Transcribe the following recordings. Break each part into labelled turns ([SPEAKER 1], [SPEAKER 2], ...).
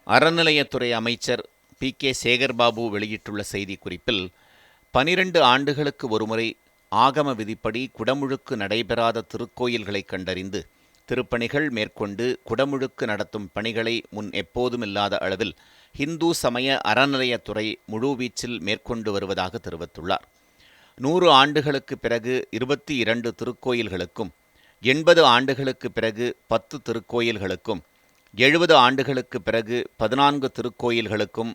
[SPEAKER 1] அறநிலையத்துறை அமைச்சர் பி.கே. சேகர்பாபு வெளியிட்டுள்ள செய்திக்குறிப்பில், 12 ஆண்டுகளுக்கு ஒருமுறை ஆகம விதிப்படி குடமுழுக்கு நடைபெறாத திருக்கோயில்களைக் கண்டறிந்து திருப்பணிகள் மேற்கொண்டு குடமுழுக்கு நடத்தும் பணிகளை முன் எப்போதுமில்லாத அளவில் இந்து சமய அறநிலையத்துறை முழுவீச்சில் மேற்கொண்டு வருவதாக தெரிவித்துள்ளார். 100 ஆண்டுகளுக்கு பிறகு 22 திருக்கோயில்களுக்கும், 80 ஆண்டுகளுக்கு பிறகு 10 திருக்கோயில்களுக்கும், 70 ஆண்டுகளுக்கு பிறகு 14 திருக்கோயில்களுக்கும்,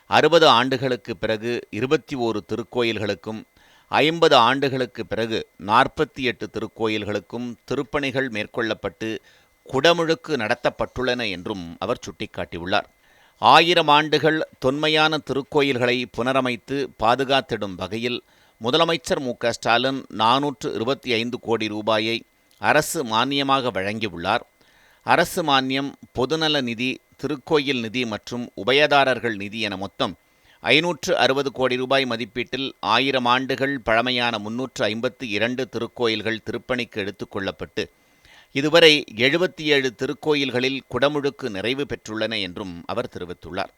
[SPEAKER 1] 60 ஆண்டுகளுக்கு பிறகு 21 திருக்கோயில்களுக்கும், 50 ஆண்டுகளுக்கு பிறகு 48 திருக்கோயில்களுக்கும் திருப்பணிகள் மேற்கொள்ளப்பட்டு குடமுழுக்கு நடத்தப்பட்டுள்ளன என்றும் அவர் சுட்டிக்காட்டியுள்ளார். 1000 ஆண்டுகள் தொன்மையான திருக்கோயில்களை புனரமைத்து பாதுகாத்திடும் வகையில் முதலமைச்சர் மு.க.ஸ்டாலின் 425 கோடி ரூபாயை அரசு மானியமாக வழங்கியுள்ளார். அரசு மானியம், பொதுநல நிதி, திருக்கோயில் நிதி மற்றும் உபயதாரர்கள் நிதி என மொத்தம் 560 கோடி ரூபாய் மதிப்பீட்டில் 1000 ஆண்டுகள் பழமையான 352 திருக்கோயில்கள் திருப்பணிக்கு எடுத்துக் கொள்ளப்பட்டு இதுவரை 77 திருக்கோயில்களில் குடமுழுக்கு நிறைவு பெற்றுள்ளன என்றும் அவர் தெரிவித்துள்ளார்.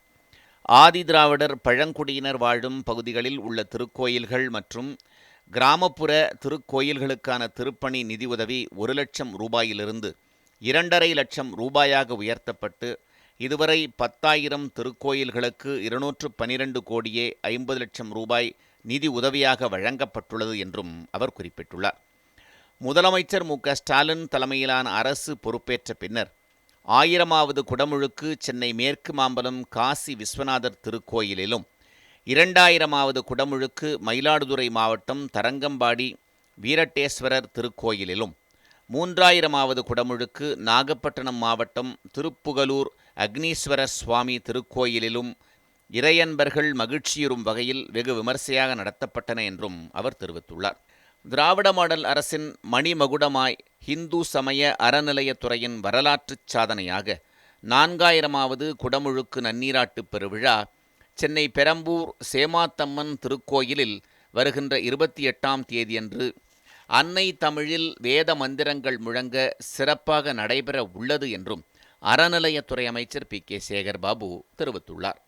[SPEAKER 1] ஆதி திராவிடர் பழங்குடியினர் வாழும் பகுதிகளில் உள்ள திருக்கோயில்கள் மற்றும் கிராமப்புற திருக்கோயில்களுக்கான திருப்பணி நிதியுதவி 1 லட்சம் ரூபாயிலிருந்து 2.5 லட்சம் ரூபாயாக உயர்த்தப்பட்டு இதுவரை 10,000 திருக்கோயில்களுக்கு 212 கோடியே 50 லட்சம் ரூபாய் நிதி உதவியாக வழங்கப்பட்டுள்ளது என்றும் அவர் குறிப்பிட்டுள்ளார். முதலமைச்சர் மு.க.ஸ்டாலின் தலைமையிலான அரசு பொறுப்பேற்ற பின்னர் 1000வது குடமுழுக்கு சென்னை மேற்கு மாம்பலம் காசி விஸ்வநாதர் திருக்கோயிலிலும், 2000வது குடமுழுக்கு மயிலாடுதுறை மாவட்டம் தரங்கம்பாடி வீரட்டேஸ்வரர் திருக்கோயிலிலும், 3000வது குடமுழுக்கு நாகப்பட்டினம் மாவட்டம் திருப்புகலூர் அக்னீஸ்வரர் சுவாமி திருக்கோயிலிலும் இறையன்பர்கள் மகிழ்ச்சியுறும் வகையில் வெகு விமர்சையாக நடத்தப்பட்டன என்றும் அவர் தெரிவித்துள்ளார். திராவிட மாடல் அரசின் மணிமகுடமாய் இந்து சமய அறநிலையத்துறையின் வரலாற்றுச் சாதனையாக 4000வது குடமுழுக்கு நன்னீராட்டு பெருவிழா சென்னை பெரம்பூர் சேமாத்தம்மன் திருக்கோயிலில் வருகின்ற 28ஆம் தேதியன்று அன்னை தமிழில் வேத மந்திரங்கள் முழங்க சிறப்பாக நடைபெற உள்ளது என்றும் அறநிலையத்துறை அமைச்சர் பி.கே. சேகர்பாபு தெரிவித்துள்ளார்.